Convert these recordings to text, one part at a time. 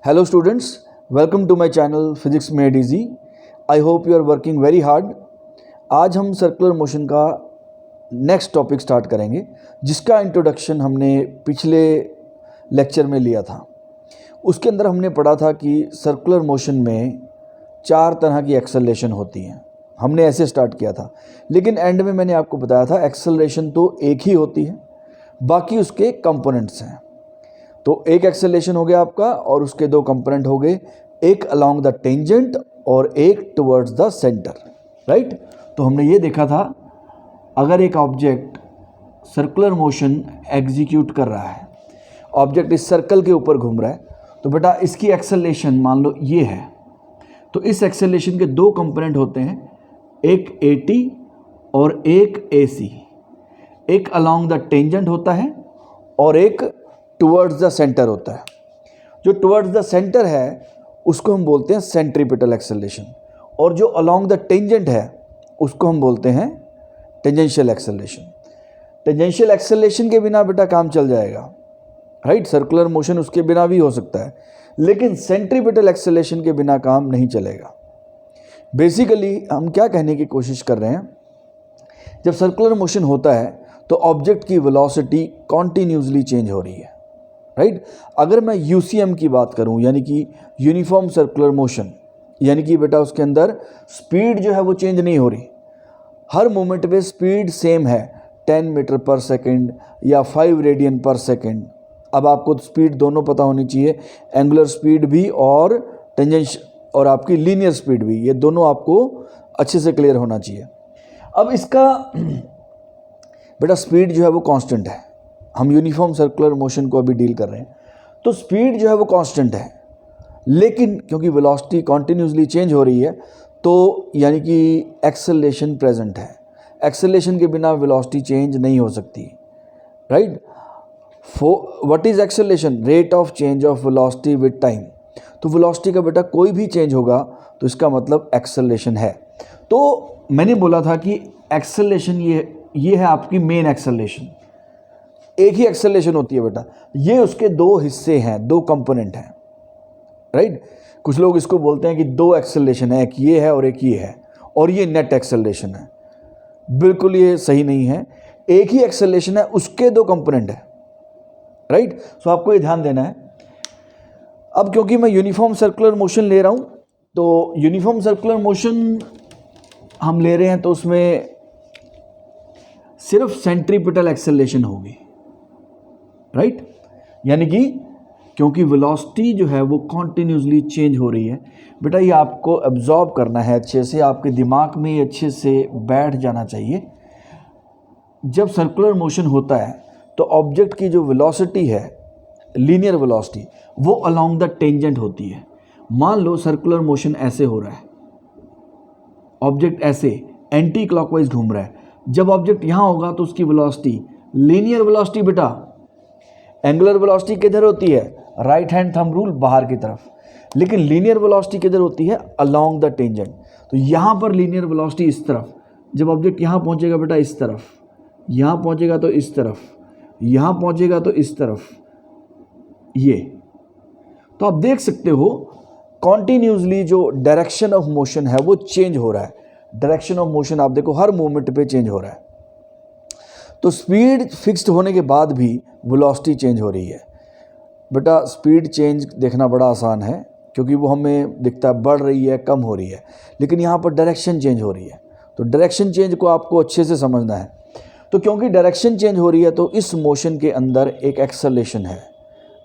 Hello students, welcome to my channel Physics Made Easy. I hope you are working very hard. आज हम circular motion का next topic start करेंगे जिसका introduction हमने पिछले lecture में लिया था। उसके अंदर हमने पढ़ा था कि सर्कुलर मोशन में 4 तरह की एक्सेलरेशन होती हैं। हमने ऐसे स्टार्ट किया था, लेकिन एंड में मैंने आपको बताया था एक्सेलरेशन तो एक ही होती है, बाकी उसके कंपोनेंट्स हैं। तो एक एक्सेलरेशन हो गया आपका और उसके 2 कंपोनेंट हो गए, एक अलोंग द टेंजेंट और एक टुवर्ड्स द सेंटर, राइट। तो हमने ये देखा था, अगर एक ऑब्जेक्ट सर्कुलर मोशन एग्जीक्यूट कर रहा है, ऑब्जेक्ट इस सर्कल के ऊपर घूम रहा है, तो बेटा इसकी एक्सेलरेशन मान लो ये है। तो इस एक्सेलरेशन के 2 कंपोनेंट होते हैं, एक AT और एक AC। एक अलोंग द टेंजेंट होता है और एक टुवर्ड्स द सेंटर होता है। जो टुवर्ड्स द सेंटर है उसको हम बोलते हैं सेंट्रीपिटल एक्सेलरेशन, और जो अलोंग द टेंजेंट है उसको हम बोलते हैं टेंजेंशियल एक्सेलरेशन। टेंजेंशियल एक्सेलरेशन के बिना बेटा काम चल जाएगा, राइट। सर्कुलर मोशन उसके बिना भी हो सकता है, लेकिन सेंट्रीपिटल एक्सेलरेशन के बिना काम नहीं चलेगा। बेसिकली हम क्या कहने की कोशिश कर रहे हैं, जब सर्कुलर मोशन होता है तो ऑब्जेक्ट की वेलोसिटी कॉन्टिन्यूसली चेंज हो रही है, राइट। अगर मैं UCM की बात करूं, यानी कि यूनिफॉर्म सर्कुलर मोशन, यानी कि बेटा उसके अंदर स्पीड जो है वो चेंज नहीं हो रही, हर मोमेंट पे स्पीड सेम है, 10 मीटर पर सेकेंड या 5 रेडियन पर सेकेंड। अब आपको स्पीड दोनों पता होनी चाहिए, एंगुलर स्पीड भी और टेंजेंशियल और आपकी लीनियर स्पीड भी, ये दोनों आपको अच्छे से क्लियर होना चाहिए। अब इसका बेटा स्पीड जो है वो कांस्टेंट है, हम यूनिफॉर्म सर्कुलर मोशन को अभी डील कर रहे हैं, तो स्पीड जो है वो कांस्टेंट है, लेकिन क्योंकि वेलोसिटी कॉन्टिन्यूसली चेंज हो रही है तो यानी कि एक्सेलरेशन प्रेजेंट है। एक्सेलरेशन के बिना वेलोसिटी चेंज नहीं हो सकती, right. What is acceleration? Rate of change of velocity with time. तो वेलोसिटी का बेटा कोई भी चेंज होगा तो इसका मतलब एक्सेलरेशन है। तो मैंने बोला था कि एक्सेलरेशन ये है आपकी मेन एक्सेलरेशन। एक ही एक्सेलरेशन होती है बेटा, ये उसके 2 हिस्से हैं, 2 कंपोनेंट हैं, राइट। कुछ लोग इसको बोलते हैं कि 2 एक्सेलरेशन है, एक ये है और एक ये है, और ये नेट एक्सेलरेशन है। बिल्कुल ये सही नहीं है, एक ही एक्सेलरेशन है, उसके 2 कंपोनेंट है, राइट। सो आपको ये ध्यान देना है। अब क्योंकि मैं यूनिफॉर्म सर्कुलर मोशन ले रहा हूं, तो यूनिफॉर्म सर्कुलर मोशन हम ले रहे हैं तो उसमें सिर्फ सेंट्रीपिटल एक्सेलरेशन होगी, राइट। यानी कि क्योंकि वेलोसिटी जो है वो कॉन्टिन्यूसली चेंज हो रही है बेटा, ये आपको एब्जॉर्ब करना है अच्छे से, आपके दिमाग में ये अच्छे से बैठ जाना चाहिए। जब सर्कुलर मोशन होता है तो ऑब्जेक्ट की जो वेलोसिटी है, लीनियर वेलोसिटी, वो अलोंग द टेंजेंट होती है। मान लो सर्कुलर मोशन ऐसे हो रहा है, ऑब्जेक्ट ऐसे एंटी क्लॉकवाइज घूम रहा है, जब ऑब्जेक्ट यहाँ होगा तो उसकी वेलोसिटी, लीनियर वेलोसिटी बेटा, एंगुलर वेलोसिटी किधर होती है? राइट हैंड थंब रूल, बाहर की तरफ। लेकिन लीनियर वेलोसिटी किधर होती है? Along the tangent. तो यहाँ पर लीनियर वेलोसिटी इस तरफ, जब ऑब्जेक्ट यहाँ पहुँचेगा बेटा इस तरफ, यहाँ पहुँचेगा तो इस तरफ, यहाँ पहुँचेगा तो इस तरफ, ये। तो आप देख सकते हो कॉन्टिन्यूसली जो डायरेक्शन ऑफ मोशन है वो चेंज हो रहा है। डायरेक्शन ऑफ मोशन आप देखो हर मोमेंट पे चेंज हो रहा है। तो स्पीड फिक्स्ड होने के बाद भी वेलोसिटी चेंज हो रही है बेटा। स्पीड चेंज देखना बड़ा आसान है क्योंकि वो हमें दिखता है बढ़ रही है, कम हो रही है, लेकिन यहाँ पर डायरेक्शन चेंज हो रही है। तो डायरेक्शन चेंज को आपको अच्छे से समझना है। तो क्योंकि डायरेक्शन चेंज हो रही है तो इस मोशन के अंदर एक एक्सेलरेशन है,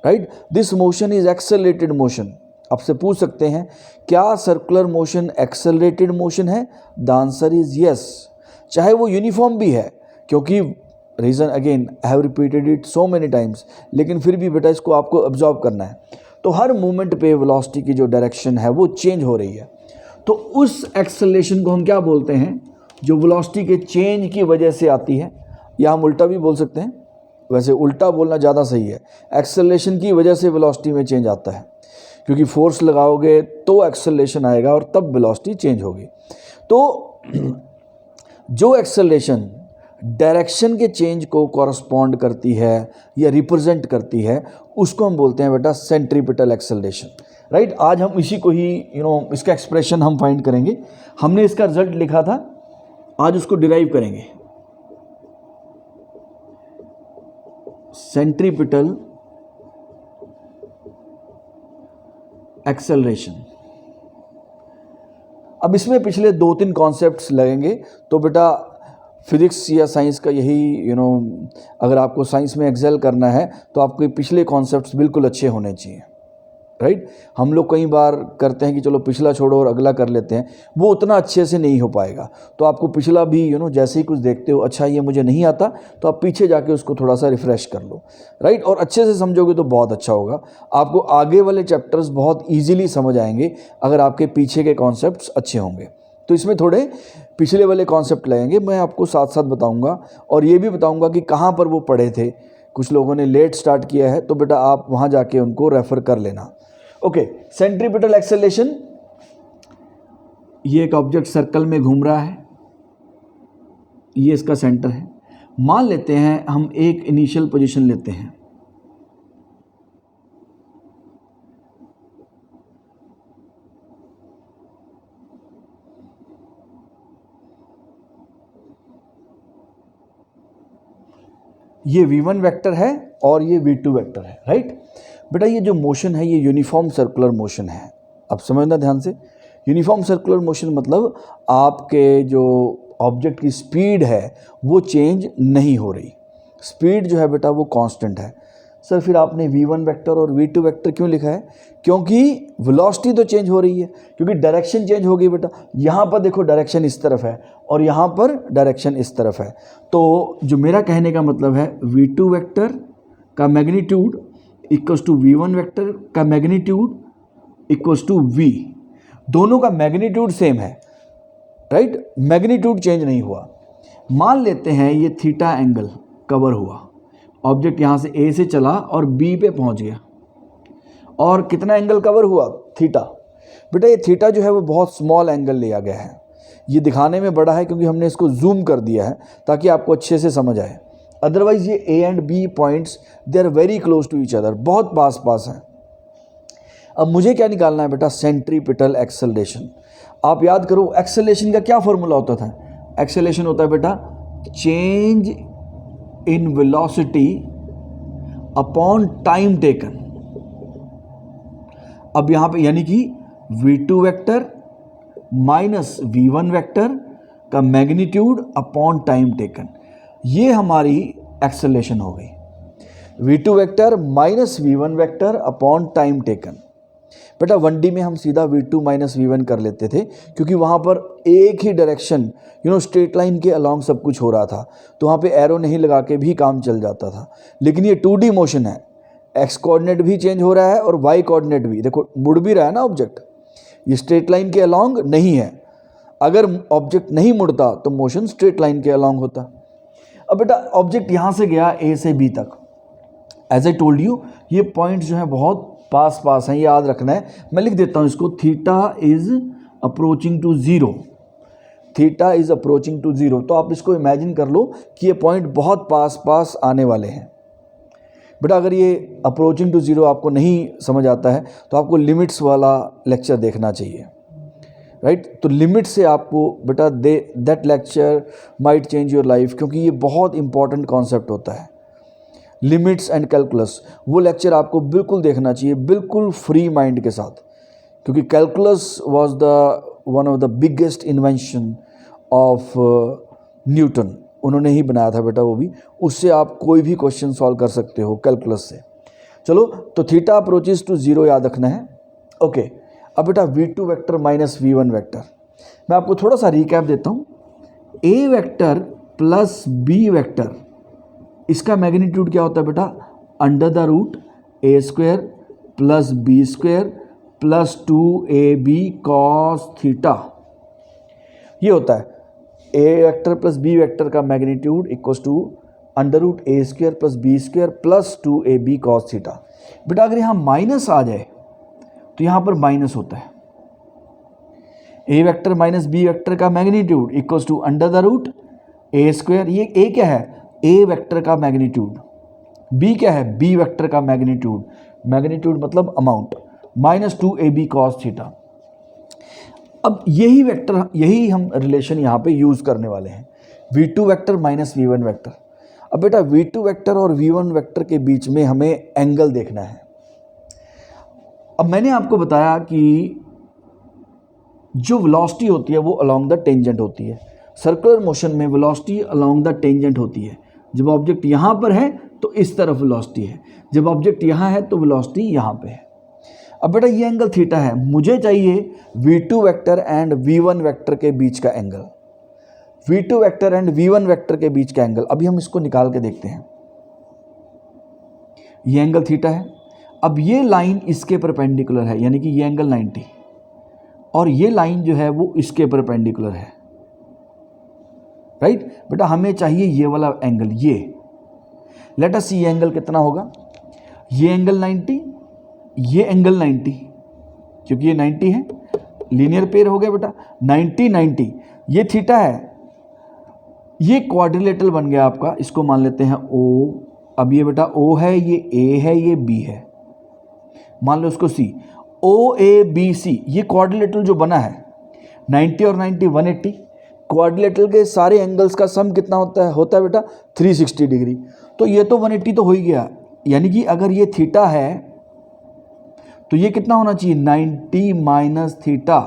right. This motion is accelerated motion. आपसे पूछ सकते हैं क्या सर्कुलर मोशन एक्सेलरेटेड मोशन है? द आंसर इज यस, चाहे वो यूनिफॉर्म भी है, क्योंकि reason again I have repeated it so many times, लेकिन फिर भी बेटा इसको आपको ऑब्जर्व करना है। तो हर मोमेंट पे वेलोसिटी की जो डायरेक्शन है वो चेंज हो रही है। तो उस एक्सेलरेशन को हम क्या बोलते हैं? जो वेलोसिटी के चेंज की वजह से आती है, या हम उल्टा भी बोल सकते हैं, वैसे उल्टा बोलना ज़्यादा सही है। एक्सेलरेशन की वजह से वेलोसिटी में चेंज आता है, क्योंकि फोर्स लगाओगे तो एक्सेलरेशन आएगा और तब वेलोसिटी चेंज होगी। तो जो एक्सेलरेशन डायरेक्शन के चेंज को कॉरस्पॉन्ड करती है या रिप्रेजेंट करती है, उसको हम बोलते हैं बेटा सेंट्रीपिटल एक्सेलरेशन, राइट। आज हम इसी को ही इसका एक्सप्रेशन हम फाइंड करेंगे। हमने इसका रिजल्ट लिखा था, आज उसको डिराइव करेंगे। Centripetal acceleration. अब इसमें पिछले 2-3 कॉन्सेप्ट्स लगेंगे, तो बेटा फिजिक्स या साइंस का यही अगर आपको साइंस में एक्सेल करना है तो आपके पिछले कॉन्सेप्ट्स बिल्कुल अच्छे होने चाहिए, राइट। हम लोग कई बार करते हैं कि चलो पिछला छोड़ो और अगला कर लेते हैं, वो उतना अच्छे से नहीं हो पाएगा। तो आपको पिछला भी जैसे ही कुछ देखते हो, अच्छा ये मुझे नहीं आता, तो आप पीछे जाके उसको थोड़ा सा रिफ्रेश कर लो, राइट। और अच्छे से समझोगे तो बहुत अच्छा होगा, आपको आगे वाले चैप्टर्स बहुत ईजिली समझ आएंगे अगर आपके पीछे के कॉन्सेप्ट्स अच्छे होंगे। तो इसमें थोड़े पिछले वाले कॉन्सेप्ट लगेंगे, मैं आपको साथ साथ बताऊँगा और ये भी बताऊँगा कि कहाँ पर वो पढ़े थे। कुछ लोगों ने लेट स्टार्ट किया है, तो बेटा आप वहाँ जाके उनको रेफ़र कर लेना। ओके, सेंट्रीपिटल एक्सेलरेशन, ये एक ऑब्जेक्ट सर्कल में घूम रहा है, ये इसका सेंटर है। मान लेते हैं हम एक इनिशियल पोजीशन लेते हैं, ये v1 वेक्टर है और ये v2 वेक्टर है, राइट। बेटा ये जो मोशन है ये यूनिफॉर्म सर्कुलर मोशन है। अब समझना ध्यान से, यूनिफॉर्म सर्कुलर मोशन मतलब आपके जो ऑब्जेक्ट की स्पीड है वो चेंज नहीं हो रही, स्पीड जो है बेटा वो कांस्टेंट है। सर फिर आपने v1 वेक्टर और v2 वेक्टर क्यों लिखा है? क्योंकि वेलोसिटी तो चेंज हो रही है, क्योंकि डायरेक्शन चेंज हो गई बेटा। यहाँ पर देखो डायरेक्शन इस तरफ है और यहाँ पर डायरेक्शन इस तरफ है। तो जो मेरा कहने का मतलब है v2 वेक्टर का magnitude equals to v1 vector का मैग्नीट्यूड इक्वल्स टू v, दोनों का मैग्नीट्यूड सेम है, राइट। मैग्नीट्यूड चेंज नहीं हुआ। मान लेते हैं ये थीटा एंगल कवर हुआ, ऑब्जेक्ट यहाँ से A से चला और B पे पहुँच गया, और कितना एंगल कवर हुआ? थीटा। बेटा ये थीटा जो है वो बहुत स्मॉल एंगल लिया गया है, ये दिखाने में बड़ा है क्योंकि हमने इसको जूम कर दिया है ताकि आपको अच्छे से समझ आए। अदरवाइज ये A and B points they are very close to each other, बहुत पास पास हैं। अब मुझे क्या निकालना है बेटा? Centripetal acceleration. आप याद करो एक्सेलरेशन का क्या फॉर्मूला होता था? एक्सेलरेशन होता है बेटा change in velocity upon time taken. अब यहां पे यानी कि v2 vector minus v1 vector का मैग्नीट्यूड अपॉन टाइम टेकन, ये हमारी एक्सेलरेशन हो गई। v2 vector minus v1 vector upon time taken. बेटा 1D में हम सीधा v2 माइनस v1 कर लेते थे क्योंकि वहाँ पर एक ही डायरेक्शन स्ट्रेट लाइन के अलॉन्ग सब कुछ हो रहा था, तो वहाँ पे एरो नहीं लगा के भी काम चल जाता था। लेकिन ये 2D मोशन है, एक्स कोऑर्डिनेट भी चेंज हो रहा है और वाई कोऑर्डिनेट भी, देखो मुड़ भी रहा है ना ऑब्जेक्ट, ये स्ट्रेट लाइन के अलॉन्ग नहीं है। अगर ऑब्जेक्ट नहीं मुड़ता तो मोशन स्ट्रेट लाइन के अलॉन्ग होता। अब बेटा ऑब्जेक्ट यहाँ से गया A से B तक, एज आई टोल्ड यू ये पॉइंट्स जो हैं बहुत पास पास हैं, याद रखना है। मैं लिख देता हूँ इसको, theta is approaching to zero, theta is approaching to zero. तो आप इसको इमेजिन कर लो कि ये पॉइंट बहुत पास पास आने वाले हैं। बेटा अगर ये अप्रोचिंग टू ज़ीरो आपको नहीं समझ आता है तो आपको लिमिट्स वाला लेक्चर देखना चाहिए, राइट। तो लिमिट से आपको बेटा that lecture might change your life, क्योंकि ये बहुत इंपॉर्टेंट कॉन्सेप्ट होता है, लिमिट्स एंड कैलकुलस। वो लेक्चर आपको बिल्कुल देखना चाहिए, बिल्कुल फ्री माइंड के साथ, क्योंकि calculus was the one of the biggest invention of Newton, उन्होंने ही बनाया था बेटा वो भी। उससे आप कोई भी क्वेश्चन सॉल्व कर सकते हो कैलकुलस से। चलो तो थीटा अप्रोचेस टू ज़ीरो याद रखना है। ओके, अब बेटा v2 vector minus v1 vector, मैं आपको थोड़ा सा रिकैप देता हूँ। a vector plus b vector, इसका मैग्नीट्यूड क्या होता है बेटा? Under the root a square plus b square plus 2ab cos theta, ये होता है। a vector plus b vector का magnitude equals to under the a square plus b square plus 2ab cos theta. बेटा अगर यहाँ minus आ जाए तो यहाँ पर माइनस होता है। a vector minus b vector का magnitude equals to under the root A square, ये ए क्या है, ए वेक्टर का मैग्नीट्यूड, बी क्या है, बी वेक्टर का मैग्नीट्यूड, मैग्नीट्यूड मतलब amount, minus 2ab cos theta. अब यही वेक्टर, यही हम रिलेशन यहाँ पे यूज़ करने वाले हैं, v2 vector minus v1 vector. अब बेटा v2 वेक्टर और v1 वेक्टर के बीच में हमें एंगल देखना है। अब मैंने आपको बताया कि जो वेलोसिटी होती है वो अलोंग द टेंजेंट होती है। सर्कुलर मोशन में वेलोसिटी अलोंग द टेंजेंट होती है। जब ऑब्जेक्ट यहाँ पर है तो इस तरफ वेलोसिटी है, जब ऑब्जेक्ट यहाँ है तो वेलोसिटी यहाँ पे है। अब बेटा ये एंगल थीटा है, मुझे चाहिए v2 vector and v1 vector के बीच का angle, v2 vector and v1 vector के बीच का एंगल। अभी हम इसको निकाल के देखते हैं। ये एंगल थीटा है। अब ये लाइन इसके परपेंडिकुलर है, यानी कि ये एंगल 90, और ये लाइन जो है वो इसके परपेंडिकुलर है, राइट बेटा। हमें चाहिए ये वाला एंगल, ये लेट अस सी ये एंगल कितना होगा, ये एंगल 90, ये एंगल 90, क्योंकि ये 90 है, लीनियर पेयर हो गया बेटा, 90 90, ये थीटा है, ये क्वाड्रिलेटरल बन गया आपका, इसको मान लेते हैं O। अब ये बेटा O है, ये A है, ये B है, मान लो इसको C, OABC, ये क्वाड्रिलेटरल जो बना है 90 और 90 180, क्वाड्रिलेटरल के सारे एंगल्स का सम कितना होता है बेटा 360 डिग्री। तो ये तो 180 तो हो ही गया, यानी कि अगर ये थीटा है तो ये कितना होना चाहिए 90 माइनस थीटा,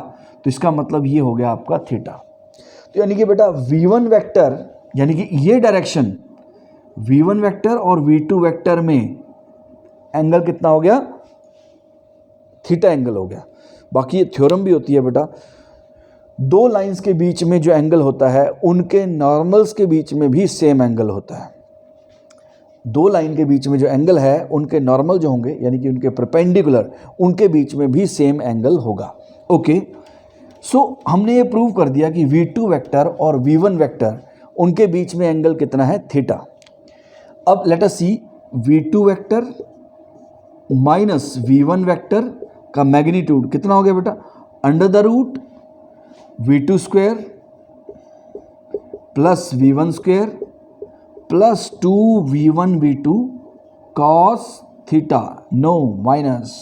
तो इसका मतलब ये हो गया आपका थीटा। तो यानी कि बेटा v1 वेक्टर, यानी कि ये डायरेक्शन v1 वेक्टर और v2 वेक्टर में एंगल कितना हो गया, थीटा एंगल हो गया। बाकी ये थ्योरम भी होती है बेटा, दो लाइंस के बीच में जो एंगल होता है उनके नॉर्मल्स के बीच में भी सेम एंगल होता है। दो लाइन के बीच में जो एंगल है उनके नॉर्मल जो होंगे, यानी कि उनके परपेंडिकुलर, उनके बीच में भी सेम एंगल होगा। ओके, सो हमने ये प्रूव कर दिया कि v2 वेक्टर और v1 वेक्टर उनके बीच में एंगल कितना है, थीटा। अब let us see v2 vector minus v1 vector का मैग्नीट्यूड कितना हो गया बेटा, under the root v2 square plus v1 square plus 2v1 v2 cos theta, no minus.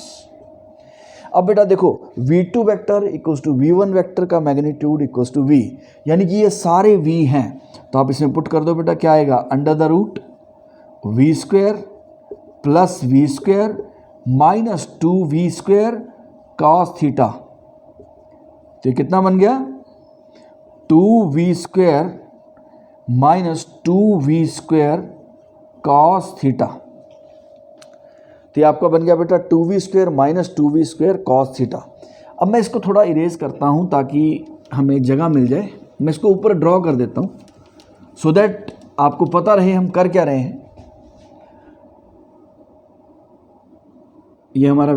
अब बेटा देखो v2 vector equals to v1 vector का मैग्नीट्यूड इक्वल्स टू v, यानी कि ये सारे v हैं, तो आप इसमें पुट कर दो बेटा, क्या आएगा, under the root v square plus v square minus 2v square cos theta. तो ये कितना बन गया, 2v square minus 2v square cos theta. तो ये आपका बन गया बेटा 2v square minus 2v square cos theta. अब मैं इसको थोड़ा इरेज करता हूँ ताकि हमें जगह मिल जाए। मैं इसको ऊपर ड्रॉ कर देता हूँ सो दैट आपको पता रहे हम कर क्या रहे हैं। ये हमारा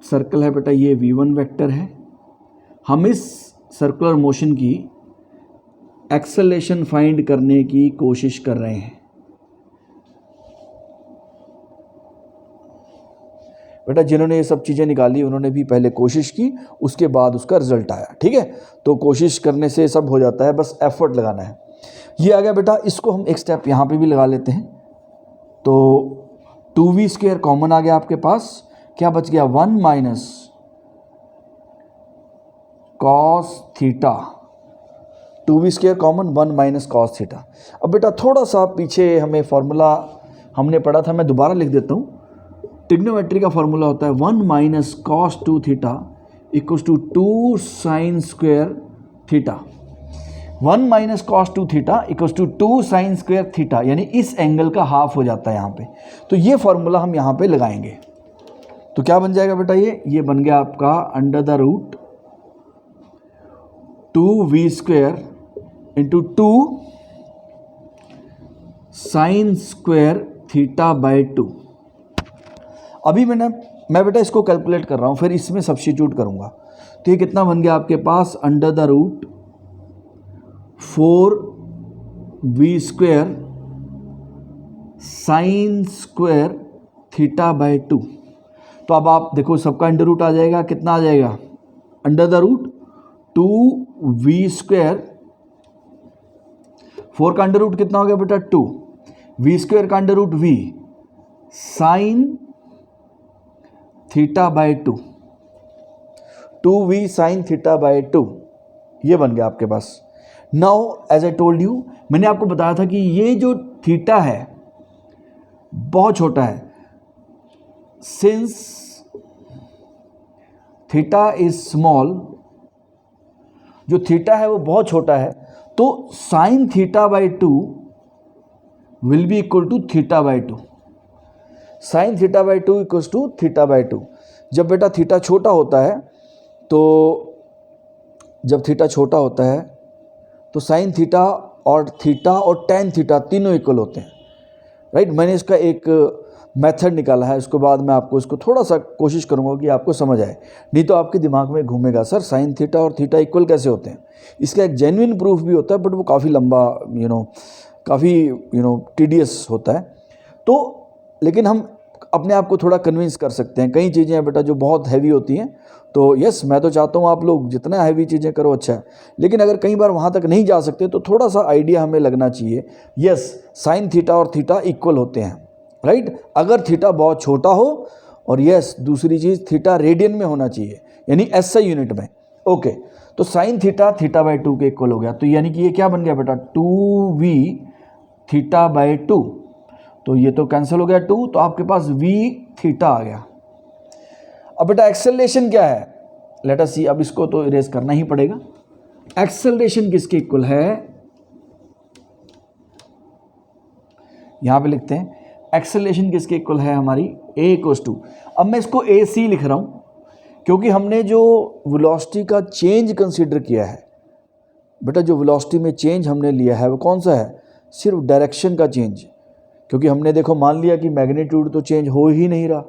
सर्कल है बेटा, ये v1 वेक्टर है। हम इस सर्कुलर मोशन की एक्सेलेरेशन फाइंड करने की कोशिश कर रहे हैं। बेटा जिन्होंने ये सब चीज़ें निकाली उन्होंने भी पहले कोशिश की, उसके बाद उसका रिजल्ट आया, ठीक है। तो कोशिश करने से सब हो जाता है, बस एफर्ट लगाना है। ये आ गया बेटा, इसको हम एक स्टेप यहाँ पे भी लगा लेते हैं। तो 2v स्क्वायर कॉमन आ गया आपके पास, क्या बच गया 1 minus cos theta, 2v square common 1 minus cos theta. अब बेटा थोड़ा सा पीछे हमें फॉर्मूला हमने पढ़ा था, मैं दोबारा लिख देता हूँ। ट्रिग्नोमेट्री का फॉर्मूला होता है 1 minus cos 2 theta equals to 2 sine square theta. 1 minus cos 2 theta equals to 2 sine square theta, यानी इस एंगल का हाफ हो जाता है यहाँ पे। तो ये फॉर्मूला हम यहाँ पे लगाएंगे, तो क्या बन जाएगा बेटा, ये बन गया आपका under the root 2v square into 2 sine square theta by 2। अभी मैं बेटा इसको कैलकुलेट कर रहा हूँ, फिर इसमें सब्स्टिट्यूट करूँगा। तो ये कितना बन गया आपके पास, under the root 4v square sine square theta by 2। तो अब आप देखो सबका अंडर रूट आ जाएगा, कितना आ जाएगा, under the root 2v square 4 का अंडर रूट कितना हो गया बेटा 2, वी स्क्वायर का under root V sine theta by 2, 2v sine theta by 2, ये बन गया आपके पास। Now as I told you, मैंने आपको बताया था कि ये जो थीटा है बहुत छोटा है, सिंस थीटा इज स्मॉल, जो थीटा है वो बहुत छोटा है, तो sine theta by 2 will be equal to theta by 2, sine theta by 2 equals to theta by 2। जब बेटा थीटा छोटा होता है तो जब थीटा छोटा होता है तो साइन थीटा और टेन थीटा तीनों इक्वल होते हैं, राइट। मैंने इसका एक मेथड निकाला है, उसके बाद मैं आपको इसको थोड़ा सा कोशिश करूंगा कि आपको समझ आए, नहीं तो आपके दिमाग में घूमेगा सर साइन थीटा और थीटा इक्वल कैसे होते हैं। इसका एक जेन्युइन प्रूफ भी होता है, बट वो काफ़ी लंबा काफ़ी टीडियस होता है। तो लेकिन हम अपने आप को थोड़ा कन्विंस कर सकते हैं। कई चीज़ें हैं बेटा जो बहुत हैवी होती हैं, तो यस मैं तो चाहता हूँ आप लोग जितना हैवी चीज़ें करो अच्छा है, लेकिन अगर कई बार वहाँ तक नहीं जा सकते तो थोड़ा सा आइडिया हमें लगना चाहिए। यस, साइन थीटा और थीटा इक्वल होते हैं, राइट, अगर थीटा बहुत छोटा हो, और यस दूसरी चीज़ थीटा रेडियन में होना चाहिए, यानी SI यूनिट में। ओके, तो साइन थीटा थीटा बाय 2 के इक्वल हो गया, तो यानी कि ये क्या बन गया बेटा 2v थीटा बाय 2, तो ये तो कैंसिल हो गया 2, तो आपके पास v थीटा आ गया। अब बेटा एक्सेलरेशन क्या है, लेट अस सी, अब इसको तो इरेज करना ही पड़ेगा। एक्सेलरेशन किसके इक्वल है, यहां पे लिखते हैं एक्सेलरेशन किसके इक्वल है हमारी, a इक्वल्स टू, अब मैं इसको AC लिख रहा हूं क्योंकि हमने जो वेलोसिटी का चेंज कंसीडर किया है बेटा, जो वेलोसिटी में चेंज हमने लिया है वो कौन सा है, सिर्फ डायरेक्शन का चेंज। क्योंकि हमने देखो मान लिया कि मैग्नीट्यूड तो चेंज हो ही नहीं रहा,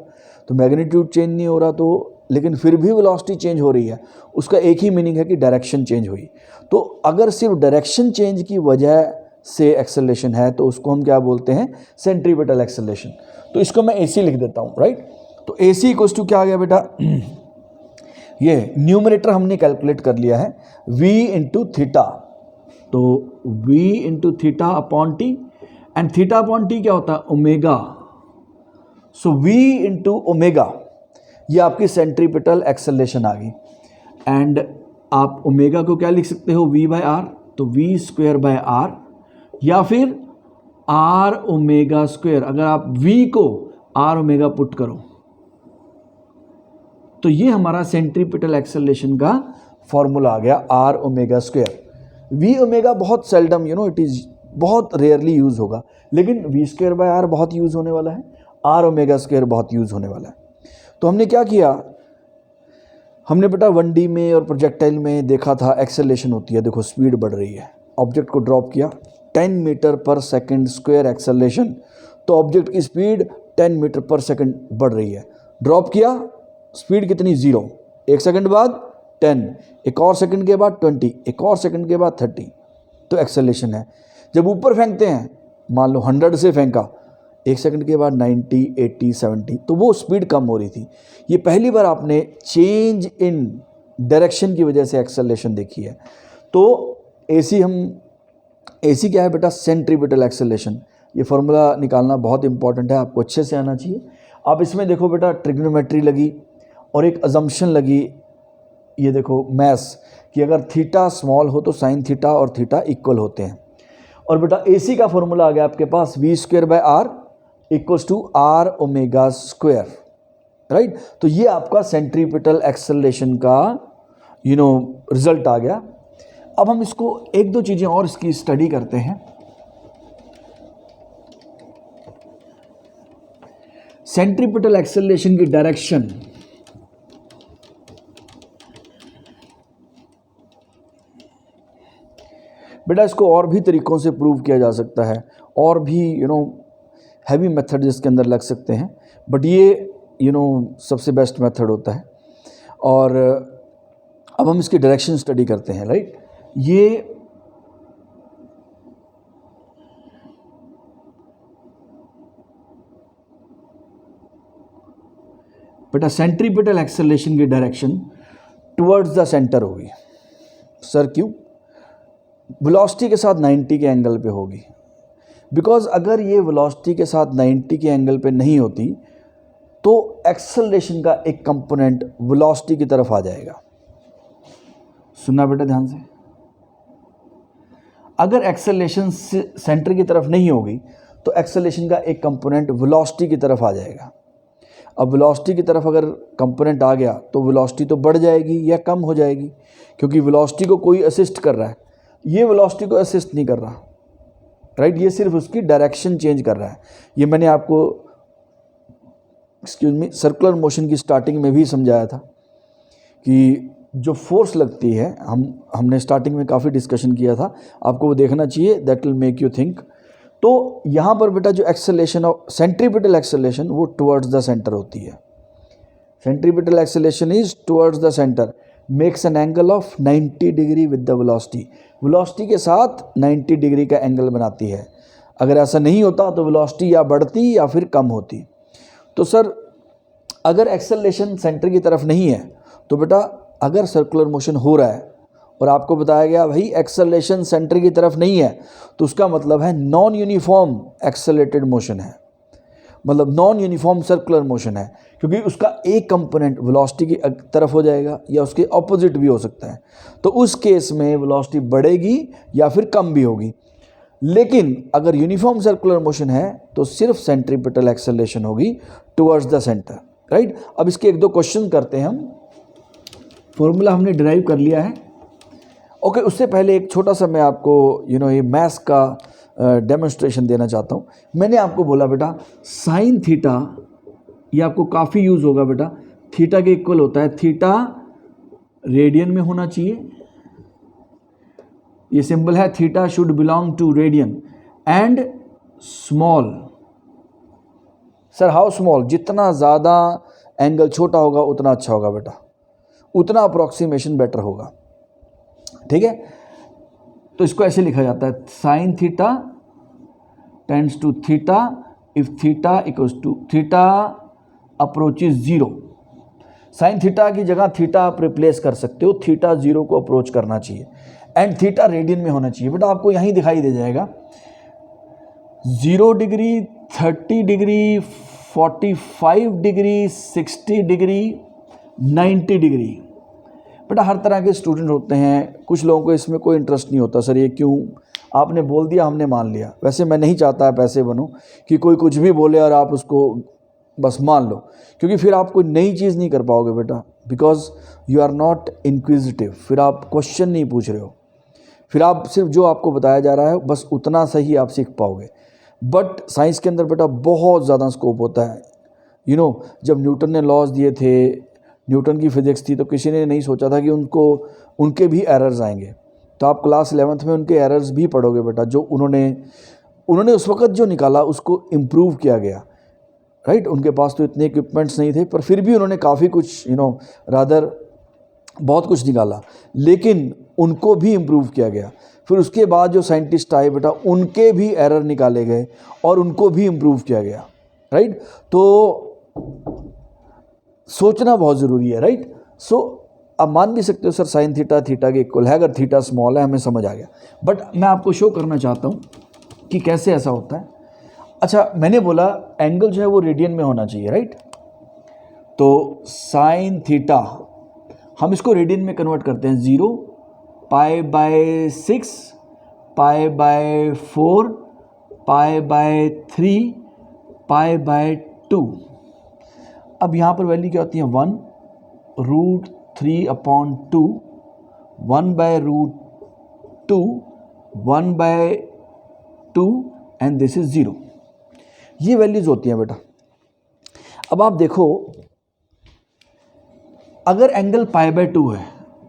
तो मैग्नीट्यूड चेंज नहीं हो रहा, तो लेकिन फिर भी वेलोसिटी चेंज हो रही है, उसका एक ही मीनिंग है कि डायरेक्शन चेंज हुई। तो अगर सिर्फ डायरेक्शन चेंज की वजह से एक्सेलरेशन है तो उसको हम क्या बोलते हैं, सेंट्रीपिटल एक्सेलरेशन। तो इसको मैं AC लिख देता हूँ, राइट। तो AC इक्वल्स टू क्या आ गया बेटा, ये न्यूमरेटर हमने कैलकुलेट कर लिया है v इंटू थीटा, तो v into theta upon T, and theta upon T क्या होता है, ओमेगा। सो v इंटू ओमेगा, ये आपकी सेंट्रीपिटल एक्सेलरेशन आ गई। एंड आप ओमेगा को क्या लिख सकते हो, v बाय आर, तो v स्क्वायर बाय आर, या फिर r ओमेगा स्क्वायर। अगर आप v को r ओमेगा पुट करो तो ये हमारा सेंट्रीपिटल एक्सेलरेशन का फॉर्मूला आ गया, r omega square. v omega बहुत सेल्डम इट इज़ बहुत रेयरली यूज़ होगा, लेकिन v स्क्वायर बाय r बहुत यूज़ होने वाला है, r ओमेगा स्क्वायर बहुत यूज़ होने वाला है। तो हमने क्या किया, हमने बेटा 1D में और प्रोजेक्टाइल में देखा था एक्सेलरेशन होती है, देखो स्पीड बढ़ रही है, ऑब्जेक्ट को ड्रॉप किया 10 मीटर पर सेकंड स्क्वायर एक्सेलरेशन, तो ऑब्जेक्ट की स्पीड 10 मीटर पर सेकंड बढ़ रही है। ड्रॉप किया, स्पीड कितनी, 0, 1 सेकंड बाद 10, एक और सेकंड के बाद 20, एक और सेकंड के बाद 30, तो एक्सेलरेशन है। जब ऊपर फेंकते हैं, मान लो 100 से फेंका, 1 सेकंड के बाद 90, 80, 70, तो वो स्पीड कम हो रही थी। ये पहली बार आपने चेंज इन डायरेक्शन की वजह से एक्सेलरेशन देखी है। तो AC क्या है बेटा, सेंट्रीपिटल एक्सेलरेशन। ये फॉर्मूला निकालना बहुत इंपॉर्टेंट है, आपको अच्छे से आना चाहिए। आप इसमें देखो बेटा ट्रिग्नोमेट्री लगी और एक अजम्पशन लगी, ये देखो मैथ्स, कि अगर थीटा स्मॉल हो तो साइन थीटा और थीटा इक्वल होते हैं। और बेटा AC का फॉर्मूला आ गया आपके पास, v square by R equals to r omega square, right. तो ये आपका सेंट्रीपिटल एक्सेलरेशन का रिजल्ट आ गया। अब हम इसको एक दो चीज़ें और इसकी स्टडी करते हैं। सेंट्रीपिटल एक्सेलरेशन की डायरेक्शन, बेटा इसको और भी तरीक़ों से प्रूव किया जा सकता है, और भी हैवी मेथड इसके अंदर लग सकते हैं, बट ये सबसे बेस्ट मेथड होता है। और अब हम इसकी डायरेक्शन स्टडी करते हैं, राइट। ये बेटा सेंट्रीपिटल एक्सेलरेशन की डायरेक्शन टुवर्ड्स द सेंटर होगी। सर क्यों, वेलोसिटी के साथ 90 के एंगल पे होगी, बिकॉज अगर ये वेलोसिटी के साथ 90 के एंगल पे नहीं होती तो एक्सेलरेशन का एक कंपोनेंट वेलोसिटी की तरफ आ जाएगा। सुनना बेटा ध्यान से, अगर एक्सेलरेशन सेंटर की तरफ नहीं होगी तो एक्सेलरेशन का एक कंपोनेंट वेलोसिटी की तरफ आ जाएगा। अब वेलोसिटी की तरफ अगर कंपोनेंट आ गया तो वेलोसिटी तो बढ़ जाएगी या कम हो जाएगी, क्योंकि वेलोसिटी को कोई असिस्ट कर रहा है, ये वेलोसिटी को असिस्ट नहीं कर रहा, राइट, ये सिर्फ उसकी डायरेक्शन चेंज कर रहा है। ये मैंने आपको सर्कुलर मोशन की स्टार्टिंग में भी समझाया था कि जो फोर्स लगती है, हमने स्टार्टिंग में काफ़ी डिस्कशन किया था, आपको वो देखना चाहिए, that will make you think. तो यहाँ पर बेटा जो एक्सेलरेशन ऑफ सेंट्रीपिटल एक्सेलरेशन वो टुवर्ड्स द सेंटर होती है। Centripetal acceleration is towards the centre, makes an angle of 90 degree with the velocity, velocity के साथ 90 डिग्री का एंगल बनाती है। अगर ऐसा नहीं होता तो वेलोसिटी या बढ़ती या फिर कम होती। तो सर अगर एक्सेलरेशन सेंटर की तरफ नहीं है तो बेटा अगर सर्कुलर मोशन हो रहा है और आपको बताया गया भाई एक्सेलरेशन सेंटर की तरफ नहीं है, तो उसका मतलब है नॉन यूनिफॉर्म एक्सेलरेटेड मोशन है, मतलब नॉन यूनिफॉर्म सर्कुलर मोशन है, क्योंकि उसका एक कंपोनेंट वेलोसिटी की तरफ हो जाएगा या उसके ऑपोजिट भी हो सकता है। तो उस केस में वेलोसिटी बढ़ेगी या फिर कम भी होगी। लेकिन अगर यूनिफॉर्म सर्कुलर मोशन है तो सिर्फ सेंट्रीपिटल एक्सेलरेशन होगी टुवर्ड्स द सेंटर, राइट। अब इसके एक दो क्वेश्चन करते हैं हम। फॉर्मूला हमने डिराइव कर लिया है, ओके। उससे पहले एक छोटा सा मैं आपको ये मैथ्स का डेमोन्स्ट्रेशन देना चाहता हूँ। मैंने आपको बोला बेटा साइन थीटा, ये आपको काफ़ी यूज़ होगा बेटा, थीटा के इक्वल होता है, थीटा रेडियन में होना चाहिए, ये सिंबल है, theta should belong to radian and small. Sir how small? जितना ज़्यादा एंगल छोटा होगा उतना अच्छा होगा बेटा, उतना अप्रॉक्सीमेशन बेटर होगा, ठीक है। तो इसको ऐसे लिखा जाता है, sine theta tends to theta if theta equals to theta approaches zero. Sine theta की जगह थीटा आप रिप्लेस कर सकते हो, थीटा जीरो को अप्रोच करना चाहिए एंड थीटा रेडियन में होना चाहिए। बेटा आपको यहीं दिखाई दे जाएगा 0 degree, 30 degree, 45 degree, 60 degree, 90 degree. बेटा हर तरह के स्टूडेंट होते हैं, कुछ लोगों को इसमें कोई इंटरेस्ट नहीं होता, सर ये क्यों, आपने बोल दिया हमने मान लिया। वैसे मैं नहीं चाहता आप ऐसे बनो कि कोई कुछ भी बोले और आप उसको बस मान लो, क्योंकि फिर आप कोई नई चीज़ नहीं कर पाओगे बेटा, because you are not inquisitive. फिर आप क्वेश्चन नहीं पूछ रहे हो, फिर आप सिर्फ जो आपको बताया जा रहा है बस उतना सही आप सीख पाओगे। बट साइंस के अंदर बेटा बहुत ज़्यादा स्कोप होता है। जब न्यूटन ने लॉज दिए थे, न्यूटन की फिजिक्स थी, तो किसी ने नहीं सोचा था कि उनके भी एरर्स आएंगे। तो आप क्लास 11th में उनके एरर्स भी पढ़ोगे बेटा, जो उन्होंने उस वक़्त जो निकाला उसको इम्प्रूव किया गया, राइट। उनके पास तो इतने इक्विपमेंट्स नहीं थे, पर फिर भी उन्होंने काफ़ी कुछ रादर बहुत कुछ निकाला, लेकिन उनको भी इम्प्रूव किया गया। फिर उसके बाद जो साइंटिस्ट आए बेटा, उनके भी एरर निकाले गए और उनको भी इम्प्रूव किया गया, राइट। तो सोचना बहुत ज़रूरी है, राइट। सो आप मान भी सकते हो सर साइन थीटा थीटा के इक्वल है, अगर थीटा स्मॉल है, हमें समझ आ गया। बट मैं आपको शो करना चाहता हूँ कि कैसे ऐसा होता है। अच्छा, मैंने बोला एंगल जो है वो रेडियन में होना चाहिए, राइट। तो साइन थीटा हम इसको रेडियन में कन्वर्ट करते हैं, 0, π/6, π/4, π/3, π/2। अब यहाँ पर वैल्यू क्या होती है, 1 √3/2, 1/√2, 1/2 एंड दिस इज 0। ये वैल्यूज होती हैं बेटा। अब आप देखो, अगर एंगल π/2 है,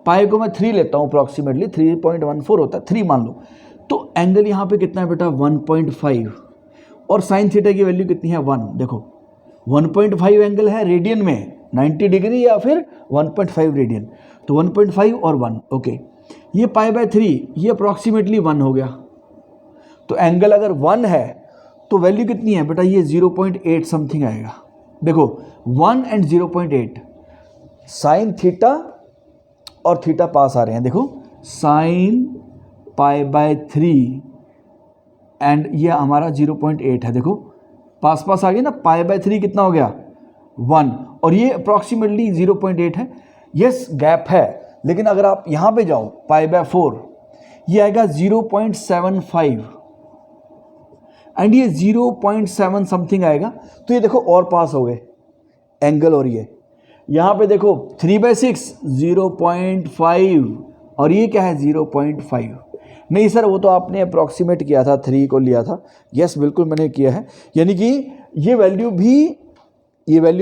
पाई को मैं 3 लेता हूँ, अप्रॉक्सीमेटली 3.14 होता है, 3 मान लो, तो एंगल यहाँ पे कितना है बेटा, 1.5, और साइन थीटा की वैल्यू कितनी है, 1। देखो 1.5 एंगल है रेडियन में, 90 डिग्री या फिर 1.5 रेडियन, तो 1.5 और 1, ओके। ये π/3, ये अप्रॉक्सीमेटली 1 हो गया। तो एंगल अगर 1 है तो वैल्यू कितनी है बेटा, ये 0.8 समथिंग आएगा। देखो 1 एंड 0.8, साइन थीटा और थीटा पास आ रहे हैं, देखो साइन π/3 एंड ये हमारा 0.8 है। देखो पास पास आ गया ना, π/3 कितना हो गया 1 और ये अप्रॉक्सीमेटली 0.8 है। यस गैप है, लेकिन अगर आप यहाँ पे जाओ π/4 ये आएगा 0.75 एंड ये 0.7 समथिंग आएगा। तो ये देखो और पास हो गए एंगल, और ये यहाँ पे देखो 3/6 0.5 और ये क्या है 0.5। नहीं सर वो तो आपने अप्रॉक्सीमेट किया था, 3 को लिया था। यस बिल्कुल मैंने किया है, यानी कि ये वैल्यू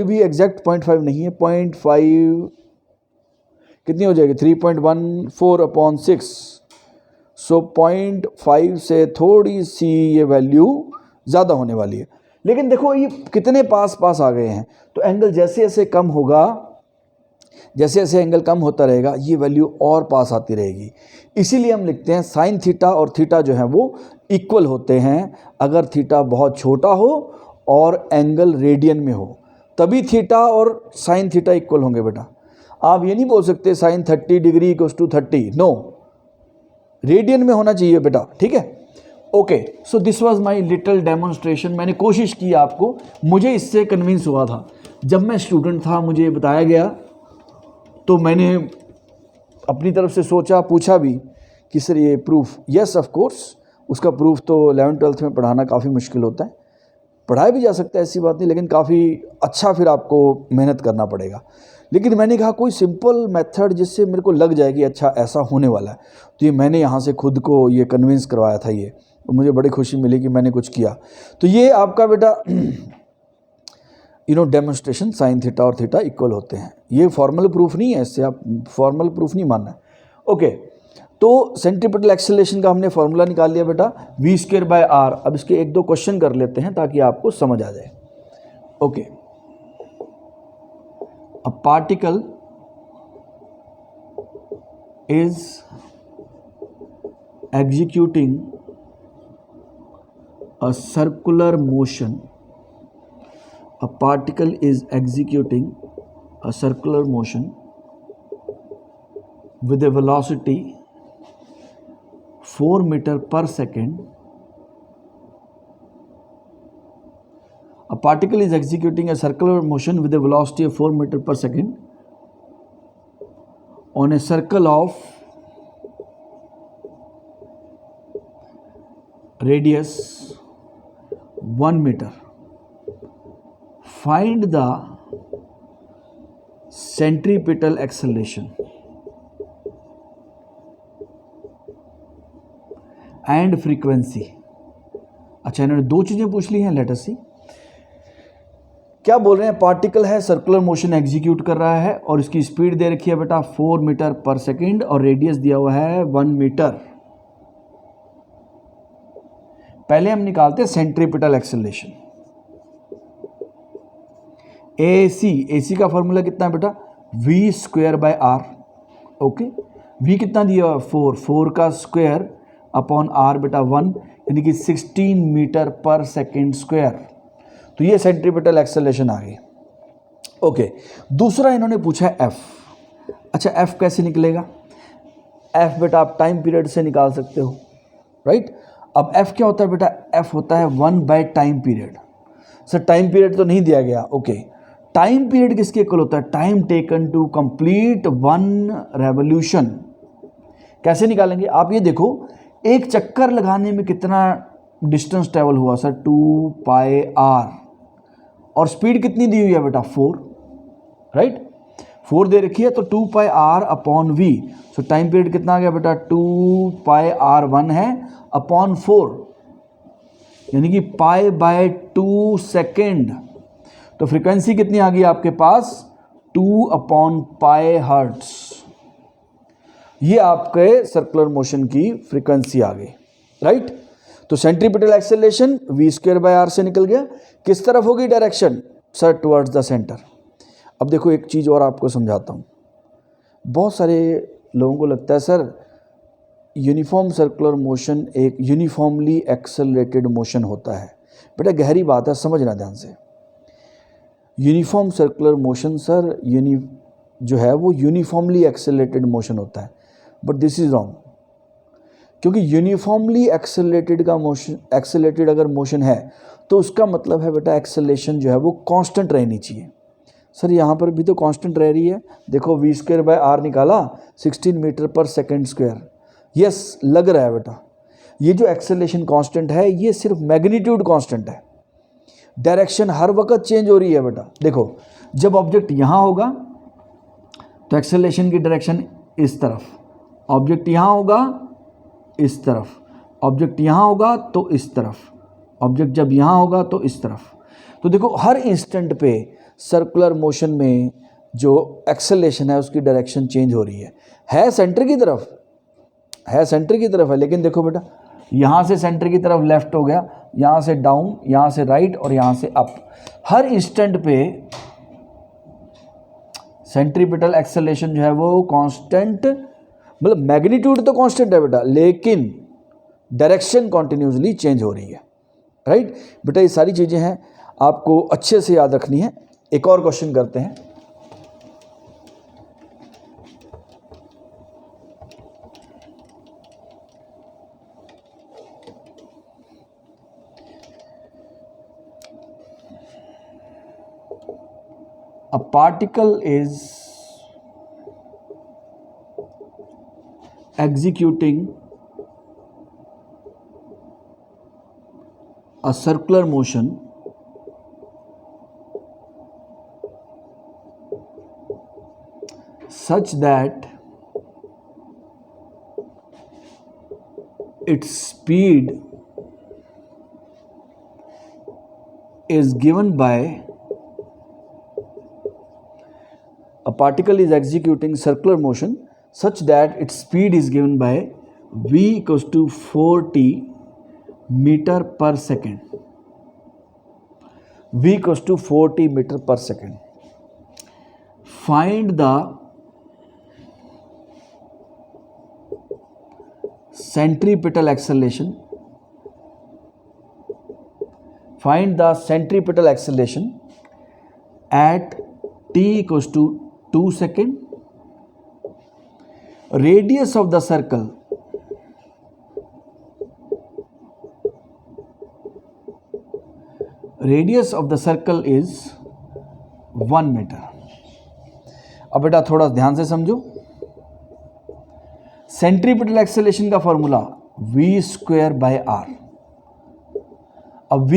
भी एग्जैक्ट 0.5 नहीं है। 0.5 कितनी हो जाएगी 3.14/6। सो 0.5 से थोड़ी सी ये वैल्यू ज़्यादा होने वाली है। लेकिन देखो ये कितने पास पास आ गए हैं, तो एंगल जैसे जैसे कम होगा, जैसे जैसे एंगल कम होता रहेगा ये वैल्यू और पास आती रहेगी। इसीलिए हम लिखते हैं साइन थीटा और थीटा जो है वो इक्वल होते हैं अगर थीटा बहुत छोटा हो और एंगल रेडियन में हो, तभी थीटा और साइन थीटा इक्वल होंगे बेटा। आप ये नहीं बोल सकते sine 30 degree equals to 30, no, radian में होना चाहिए बेटा, ठीक है। Okay, so this was my little demonstration. मैंने कोशिश की आपको, मुझे इससे कन्विंस हुआ था जब मैं स्टूडेंट था, मुझे बताया गया तो मैंने अपनी तरफ से सोचा, पूछा भी कि सर ये प्रूफ, यस ऑफ कोर्स उसका प्रूफ तो 11th-12th में पढ़ाना काफ़ी मुश्किल होता है, पढ़ाया भी जा सकता है ऐसी बात नहीं, लेकिन काफ़ी अच्छा फिर आपको मेहनत करना पड़ेगा। लेकिन मैंने कहा कोई सिंपल मेथड जिससे मेरे को लग जाए कि अच्छा ऐसा होने वाला है, तो ये मैंने यहाँ से खुद को ये कन्विंस करवाया था। ये तो मुझे बड़ी खुशी मिली कि मैंने कुछ किया। तो ये आपका बेटा डेमोन्स्ट्रेशन साइन थीटा और थीटा इक्वल होते हैं। ये फॉर्मल प्रूफ नहीं है, इससे आप फॉर्मल प्रूफ नहीं मानना है। ओके, तो सेंट्रीपिटल एक्सेलरेशन का हमने फॉर्मूला निकाल लिया बेटा v²/r। अब इसके एक दो क्वेश्चन कर लेते हैं ताकि आपको समझ आ जाए। Okay, a particle is executing a circular motion. A particle is executing a circular motion with a velocity 4 meter per second. A particle is executing a circular motion with a velocity of 4 meter per second on a circle of radius 1 meter. Find the centripetal acceleration and frequency. अच्छा, इन्होंने दो चीज़ें पूछ ली हैं, late us सी। क्या बोल रहे हैं, पार्टिकल है, सर्कुलर मोशन एग्जीक्यूट कर रहा है और इसकी स्पीड दे रखी है बेटा 4 मीटर पर सेकेंड और रेडियस दिया हुआ है 1 मीटर। पहले हम निकालते हैं सेंट्रीपिटल एक्सेलरेशन। AC का फॉर्मूला कितना है बेटा v²/r। ओके, v कितना दिया हुआ 4 का स्क्वायर अपॉन r बेटा 1, यानी कि 16 मीटर पर सेकेंड स्क्वायर। तो ये सेंट्रीपिटल एक्सेलरेशन आ गई। ओके, दूसरा इन्होंने पूछा है f। अच्छा, f कैसे निकलेगा? f बेटा आप टाइम पीरियड से निकाल सकते हो, राइट। अब f क्या होता है बेटा, f होता है one by time period. Sir time period तो नहीं दिया गया। ओके, टाइम पीरियड किसके इक्वल होता है, time taken to complete 1 revolution. कैसे निकालेंगे आप, ये देखो एक चक्कर लगाने में कितना डिस्टेंस ट्रेवल हुआ सर 2πr और स्पीड कितनी दी हुई है बेटा 4, राइट। 4 दे रखी है तो 2πr/v। सो टाइम पीरियड कितना आ गया बेटा 2πr1 है अपॉन 4, यानी कि π/2 सेकेंड। तो फ्रीक्वेंसी कितनी आ गई आपके पास 2/π हर्ट्ज। ये आपके सर्कुलर मोशन की फ्रीक्वेंसी आ गई, राइट। तो सेंट्रीपिटल एक्सेलरेशन v²/r से निकल गया। किस तरफ होगी direction sir, towards the centre. अब देखो एक चीज़ और आपको समझाता हूँ। बहुत सारे लोगों को लगता है सर यूनिफॉर्म सर्कुलर मोशन एक यूनिफॉर्मली एक्सेलरेटेड मोशन होता है। बेटा गहरी बात है, समझना ध्यान से। यूनिफॉर्म सर्कुलर मोशन सर जो है वो यूनिफॉर्मली एक्सेलरेटेड मोशन होता है, बट दिस इज़ रॉन्ग। क्योंकि यूनिफॉर्मली एक्सेलरेटेड का मोशन, एक्सेलरेटेड अगर मोशन है तो उसका मतलब है बेटा एक्सेलरेशन जो है वो कांस्टेंट रहनी चाहिए। सर यहाँ पर भी तो कांस्टेंट रह रही है, देखो v²/r निकाला 16 मीटर पर सेकेंड स्क्वायर। यस, लग रहा है बेटा ये जो एक्सेलरेशन कांस्टेंट है ये सिर्फ मैग्नीट्यूड कांस्टेंट है, डायरेक्शन हर वक्त चेंज हो रही है बेटा। देखो जब ऑब्जेक्ट यहाँ होगा तो एक्सेलरेशन की डायरेक्शन इस तरफ, ऑब्जेक्ट यहाँ होगा इस तरफ, ऑब्जेक्ट यहाँ होगा तो इस तरफ, ऑब्जेक्ट जब यहाँ होगा तो इस तरफ। तो देखो हर इंस्टेंट पे सर्कुलर मोशन में जो एक्सेलरेशन है उसकी डायरेक्शन चेंज हो रही है सेंटर की तरफ, है सेंटर की तरफ है, लेकिन देखो बेटा यहाँ से सेंटर की तरफ लेफ्ट हो गया, यहाँ से डाउन, यहाँ से राइट और यहाँ से अप। हर इंस्टेंट पे सेंट्रीपिटल एक्सेलरेशन जो है वो कांस्टेंट, मतलब मैग्नीट्यूड तो कांस्टेंट है बेटा, लेकिन डायरेक्शन कॉन्टिन्यूसली चेंज हो रही है। राइट बेटा, ये सारी चीज़ें हैं आपको अच्छे से याद रखनी है। एक और क्वेश्चन करते हैं। A particle is executing a circular motion such that its speed is given by, a particle is executing circular motion such that its speed is given by v equals to 4t meter per second, v equals to 4t meter per second. Find the centripetal acceleration, find the centripetal acceleration at t equals to 2 seconds. Radius of the circle, radius of the circle is 1 metre. अब बेटा थोड़ा ध्यान से समझो, centripetal acceleration का formula v²/r। अब v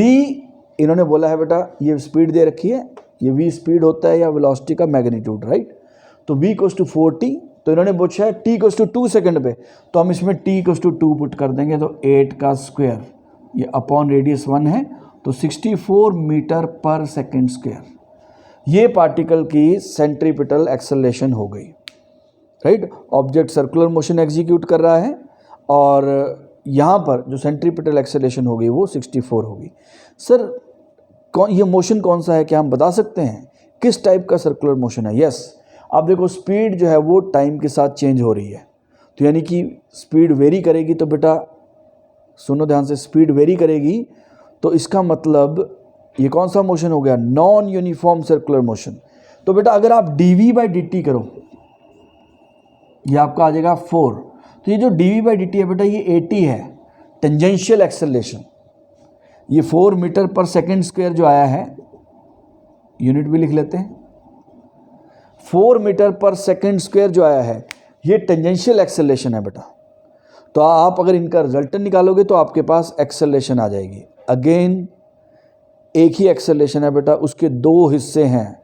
इन्होंने बोला है बेटा, ये स्पीड दे रखी है, ये v स्पीड होता है या वेलोसिटी का मैग्नीट्यूड, राइट। तो v = 4t, तो इन्होंने पूछा है t = 2 सेकंड पे, तो हम इसमें t = 2 पुट कर देंगे, तो 8 का स्क्वायर, ये अपॉन रेडियस 1 है, तो 64 मीटर पर सेकेंड स्क्वायर। ये पार्टिकल की सेंट्रीपिटल एक्सेलरेशन हो गई, right. Object circular motion execute कर रहा है और यहाँ पर जो सेंट्रीपिटल एक्सेलरेशन हो गई वो 64 होगी। सर ये मोशन कौन सा है, क्या हम बता सकते हैं किस टाइप का सर्कुलर मोशन है? यस, आप देखो स्पीड जो है वो टाइम के साथ चेंज हो रही है, तो यानी कि स्पीड वेरी करेगी, तो बेटा सुनो ध्यान से, स्पीड वेरी करेगी तो इसका मतलब ये कौन सा मोशन हो गया? Non uniform circular motion. तो बेटा अगर आप dv/dt करो, ये आपका आ जाएगा 4, तो ये जो dv/dt है बेटा ये 80 है, टेंजेंशियल एक्सेलरेशन। ये 4 मीटर पर सेकेंड स्क्वायर जो आया है, यूनिट भी लिख लेते हैं, 4 मीटर पर सेकेंड स्क्वायर जो आया है ये टेंजेंशियल एक्सेलरेशन है बेटा। तो आप अगर इनका रिजल्टेंट निकालोगे तो आपके पास एक्सेलरेशन आ जाएगी। अगेन एक ही एक्सेलरेशन है बेटा, उसके दो हिस्से हैं,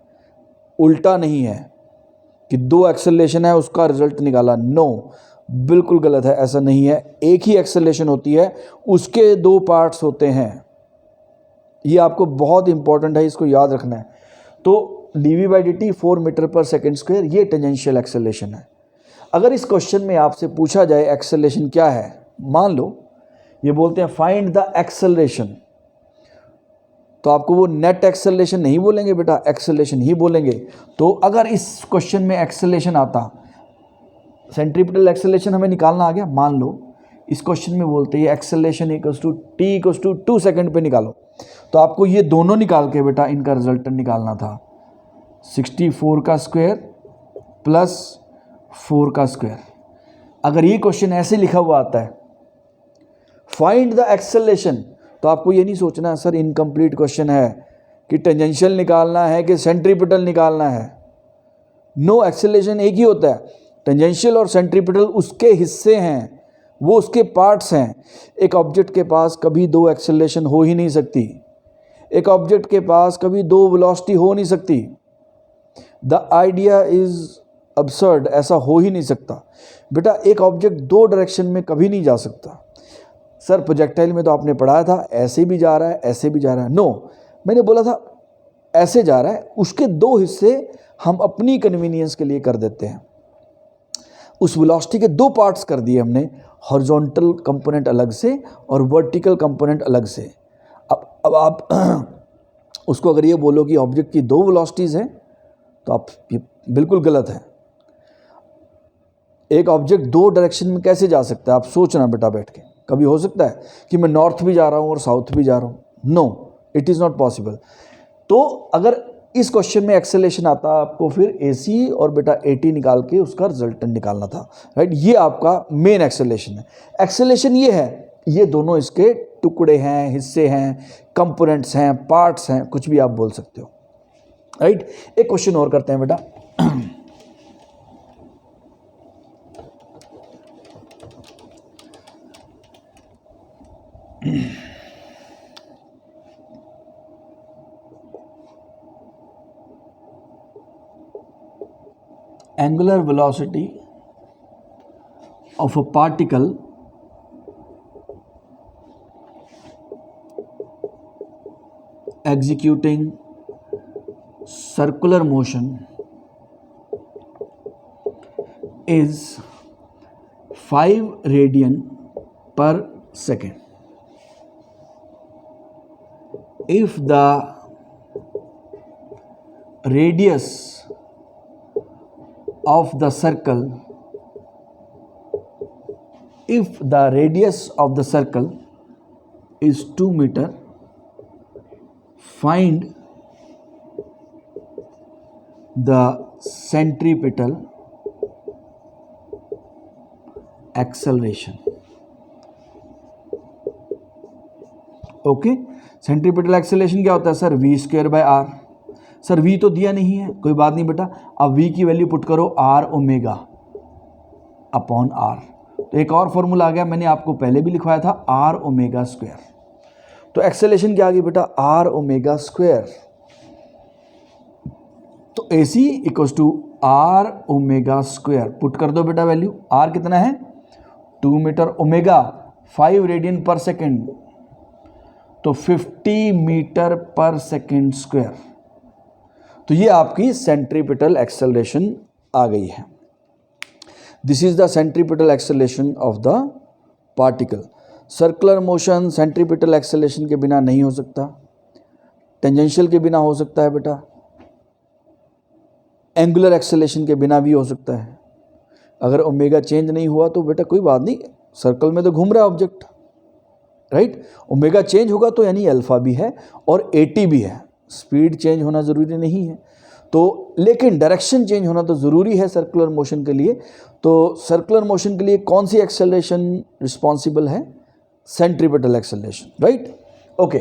उल्टा नहीं है कि दो एक्सेलरेशन है उसका रिजल्ट निकाला, नो, बिल्कुल गलत है, ऐसा नहीं है। एक ही एक्सेलरेशन होती है, उसके दो पार्ट्स होते हैं। ये आपको बहुत इंपॉर्टेंट है, इसको याद रखना है। तो dv/dt 4 मीटर पर सेकेंड स्क्वायर, ये टेंजेंशियल एक्सेलरेशन है। अगर इस क्वेश्चन में आपसे पूछा जाए एक्सेलरेशन क्या है, मान लो ये बोलते हैं फाइंड द एक्सेलरेशन, तो आपको वो नेट एक्सेलरेशन नहीं बोलेंगे बेटा, एक्सेलरेशन ही बोलेंगे। तो अगर इस क्वेश्चन में एक्सेलरेशन आता, सेंट्रीपिटल एक्सेलरेशन हमें निकालना आ गया, मान लो इस क्वेश्चन में बोलते हैं एक्सेलरेशन t = 2 सेकंड पे निकालो, तो आपको ये दोनों निकाल के बेटा इनका रिजल्टेंट निकालना था, 64 का स्क्वायर प्लस 4 का स्क्वायर। अगर ये क्वेश्चन ऐसे लिखा हुआ आता है फाइंड द एक्सेलरेशन, तो आपको ये नहीं सोचना सर इनकम्प्लीट क्वेश्चन है कि टेंजेंशियल निकालना है कि सेंट्रीपिटल निकालना है। नो, एक्सेलरेशन एक ही होता है। टेंजेंशियल और सेंट्रीपिटल उसके हिस्से हैं, वो उसके पार्ट्स हैं। एक ऑब्जेक्ट के पास कभी दो एक्सेलरेशन हो ही नहीं सकती, एक ऑब्जेक्ट के पास कभी दो वेलोसिटी हो नहीं सकती। द आइडिया इज अब्सर्ड, ऐसा हो ही नहीं सकता बेटा। एक ऑब्जेक्ट दो डायरेक्शन में कभी नहीं जा सकता। सर प्रोजेक्टाइल में तो आपने पढ़ाया था ऐसे भी जा रहा है ऐसे भी जा रहा है। नो, मैंने बोला था ऐसे जा रहा है, उसके दो हिस्से हम अपनी कन्वीनियंस के लिए कर देते हैं। उस वेलोसिटी के दो पार्ट्स कर दिए हमने, हॉरिजॉन्टल कंपोनेंट अलग से और वर्टिकल कंपोनेंट अलग से। अब आप उसको अगर ये बोलो कि ऑब्जेक्ट की दो वेलोसिटीज़ हैं तो आप बिल्कुल गलत है। एक ऑब्जेक्ट दो डायरेक्शन में कैसे जा सकता है, आप सोचना बेटा बैठ के। कभी हो सकता है कि मैं नॉर्थ भी जा रहा हूँ और साउथ भी जा रहा हूँ? No, it is not possible. तो अगर इस क्वेश्चन में एक्सेलरेशन आता आपको, फिर AC और बेटा AT निकाल के उसका रिजल्टेंट निकालना था, राइट। ये आपका मेन एक्सेलरेशन है। एक्सेलरेशन ये है, ये दोनों इसके टुकड़े हैं, हिस्से हैं, कंपोनेंट्स हैं, पार्ट्स हैं, कुछ भी आप बोल सकते हो, राइट। एक क्वेश्चन और करते हैं बेटा। Angular velocity of a particle executing circular motion is 5 radian per second. If the radius of the circle is 2 meter, find the centripetal acceleration. Okay, centripetal acceleration क्या होता है सर? v²/r। सर v तो दिया नहीं है, कोई बात नहीं बेटा। अब v की वैल्यू पुट करो r ओमेगा अपॉन r। तो एक और फॉर्मूला आ गया, मैंने आपको पहले भी लिखवाया था, r ओमेगा स्क्वायर। तो एक्सेलरेशन क्या आ गई बेटा? r omega square. तो AC equals to r omega square. Put कर दो बेटा वैल्यू। r कितना है? 2 metre, omega 5 radian per second, तो 50 मीटर पर सेकेंड स्क्वायर। तो ये आपकी सेंट्रीपिटल एक्सेलरेशन आ गई है। This is the centripetal acceleration of the particle. Circular motion centripetal acceleration के बिना नहीं हो सकता, टेंजेंशियल के बिना हो सकता है बेटा, एंगुलर एक्सेलरेशन के बिना भी हो सकता है। अगर ओमेगा चेंज नहीं हुआ तो बेटा कोई बात नहीं, सर्कल में तो घूम रहा है ऑब्जेक्ट, राइट। ओमेगा चेंज होगा तो यानी अल्फा भी है और AT भी है। स्पीड चेंज होना ज़रूरी नहीं है, तो लेकिन डायरेक्शन चेंज होना तो ज़रूरी है सर्कुलर मोशन के लिए। तो सर्कुलर मोशन के लिए कौन सी एक्सेलरेशन रिस्पॉन्सिबल है? Centripetal acceleration, right. ओके,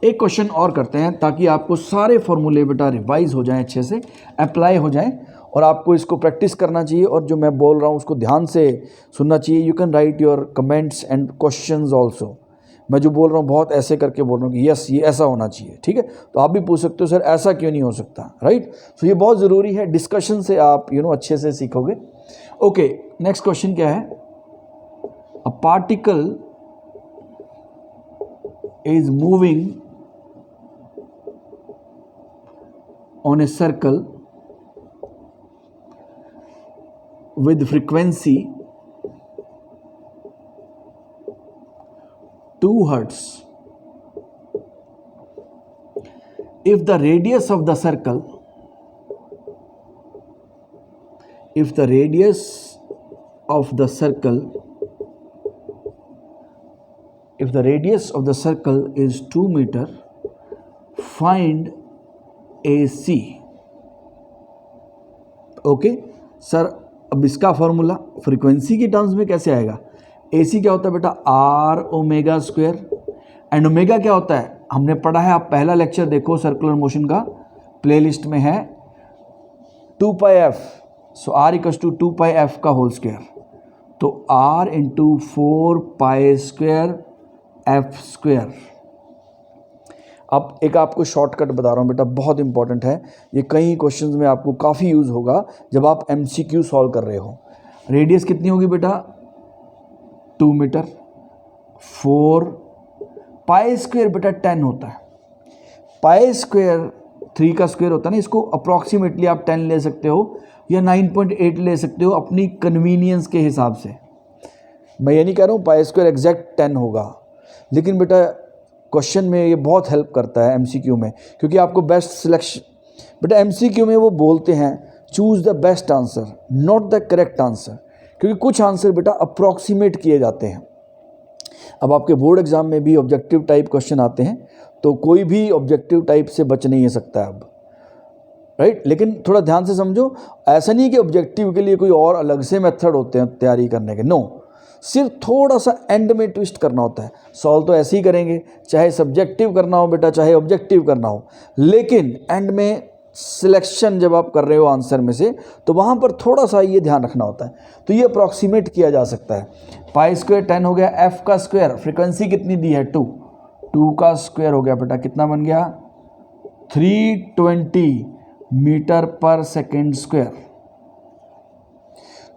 एक क्वेश्चन और करते हैं ताकि आपको सारे फॉर्मूले बेटा रिवाइज हो जाएं, अच्छे से अप्लाई हो जाएं, और आपको इसको प्रैक्टिस करना चाहिए और जो मैं बोल रहा हूँ उसको ध्यान से सुनना चाहिए। You can write your comments and questions also. मैं जो बोल रहा हूँ बहुत ऐसे करके बोल रहा हूँ कि यस ये ऐसा होना चाहिए, ठीक है। तो आप भी पूछ सकते हो सर ऐसा क्यों नहीं हो सकता, राइट। सो ये बहुत ज़रूरी है, डिस्कशन से आप अच्छे से सीखोगे। ओके, नेक्स्ट क्वेश्चन क्या है? A particle is moving on a circle with frequency 2 Hz. If the radius of the circle is 2 meter, find AC. Okay sir, अब इसका फॉर्मूला फ्रीक्वेंसी की टर्म्स में कैसे आएगा? AC क्या होता है बेटा, r omega square, and omega क्या होता है, हमने पढ़ा है, आप पहला लेक्चर देखो सर्कुलर मोशन का, प्लेलिस्ट में है, 2 pi F, so R equals to 2 pi F का होल स्क्वायर, तो R into 4 pi square F square. अब एक आपको शॉर्टकट बता रहा हूँ बेटा, बहुत इंपॉर्टेंट है ये, कई क्वेश्चंस में आपको काफ़ी यूज़ होगा जब आप MCQ सॉल्व कर रहे हो। रेडियस कितनी होगी बेटा, 2 मीटर, 4 पाई स्क्वायर बेटा 10 होता है, पाई स्क्वायर 3 का स्क्वायर होता है ना, इसको अप्रॉक्सीमेटली आप 10 ले सकते हो या 9.8 ले सकते हो अपनी कन्वीनियंस के हिसाब से। मैं ये नहीं कह रहा हूँ पाई स्क्वायर एग्जैक्ट 10 होगा, लेकिन बेटा क्वेश्चन में ये बहुत हेल्प करता है MCQ में, क्योंकि आपको बेस्ट सिलेक्शन, बेटा MCQ में वो बोलते हैं choose the best answer not the correct answer, क्योंकि कुछ आंसर बेटा अप्रॉक्सीमेट किए जाते हैं। अब आपके बोर्ड एग्जाम में भी ऑब्जेक्टिव टाइप क्वेश्चन आते हैं, तो कोई भी ऑब्जेक्टिव टाइप से बच नहीं सकता अब, राइट। लेकिन थोड़ा ध्यान से समझो, ऐसा नहीं कि ऑब्जेक्टिव के लिए कोई और अलग से मेथड होते हैं तैयारी करने के, नो, सिर्फ थोड़ा सा एंड में ट्विस्ट करना होता है। सॉल्व तो ऐसे ही करेंगे, चाहे सब्जेक्टिव करना हो बेटा चाहे ऑब्जेक्टिव करना हो, लेकिन एंड में सिलेक्शन जब आप कर रहे हो आंसर में से, तो वहाँ पर थोड़ा सा ये ध्यान रखना होता है। तो ये अप्रॉक्सीमेट किया जा सकता है। पाई स्क्वायर 10 हो गया, एफ का स्क्वायर, फ्रिक्वेंसी कितनी दी है 2 का स्क्वायर हो गया बेटा, कितना बन गया 320 मीटर पर सेकेंड स्क्वायर।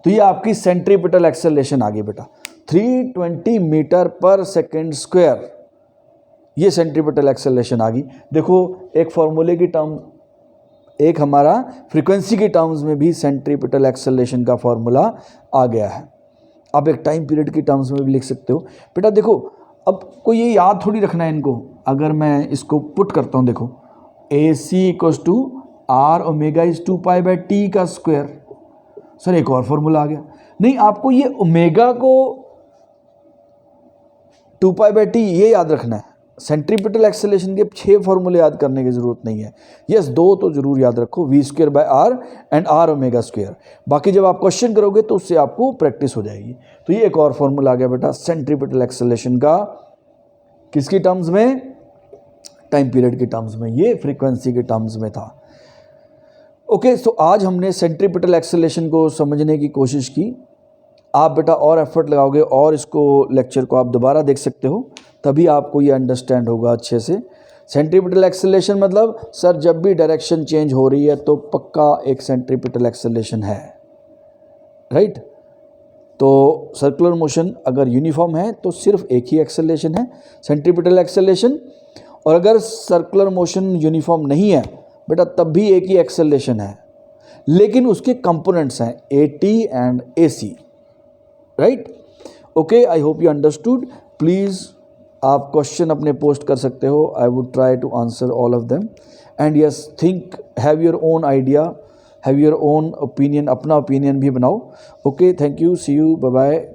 तो ये आपकी सेंट्रीपिटल एक्सेलरेशन आ गई बेटा, 320 मीटर पर सेकेंड स्क्वायर, ये सेंट्रीपिटल एक्सेलरेशन आ गई। देखो एक फॉर्मूले की टर्म, एक हमारा फ्रीक्वेंसी के टर्म्स में भी सेंट्रीपिटल एक्सेलरेशन का फॉर्मूला आ गया है। आप एक टाइम पीरियड की टर्म्स में भी लिख सकते हो बेटा। देखो अब कोई ये याद थोड़ी रखना है इनको, अगर मैं इसको पुट करता हूँ, देखो AC equals to r omega is 2 pi by t का स्क्वायर। सर एक और फॉर्मूला आ गया, नहीं आपको ये ओमेगा को 2 पाई बाई टी ये याद रखना है। सेंट्रीपिटल एक्सेलरेशन के 6 फॉर्मूले याद करने की ज़रूरत नहीं है, यस 2 तो ज़रूर याद रखो, v square by r and r omega square. बाकी जब आप क्वेश्चन करोगे तो उससे आपको प्रैक्टिस हो जाएगी। तो ये एक और फॉर्मूला आ गया बेटा सेंट्रीपिटल एक्सेलरेशन का, किसकी टर्म्स में, टाइम पीरियड के टर्म्स में, ये फ्रीक्वेंसी के टर्म्स में था। ओके, सो आज हमने सेंट्रीपिटल एक्सेलरेशन को समझने की कोशिश की। आप बेटा और एफर्ट लगाओगे और इसको लेक्चर को आप दोबारा देख सकते हो, तभी आपको ये अंडरस्टैंड होगा अच्छे से। सेंट्रीपिटल एक्सेलरेशन मतलब सर जब भी डायरेक्शन चेंज हो रही है तो पक्का एक सेंट्रीपिटल एक्सेलरेशन है, राइट। तो सर्कुलर मोशन अगर यूनिफॉर्म है तो सिर्फ एक ही एक्सेलरेशन है, सेंट्रीपिटल एक्सेलरेशन, और अगर सर्कुलर मोशन यूनिफॉर्म नहीं है बेटा तब भी एक ही एक्सेलरेशन है, लेकिन उसके कंपोनेंट्स हैं AT and AC, right. Okay, I hope you understood. Please आप क्वेश्चन अपने पोस्ट कर सकते हो, I would try to answer all of them, and yes think, have your own idea, have your own opinion, अपना opinion भी बनाओ। Okay, thank you, see you, bye bye.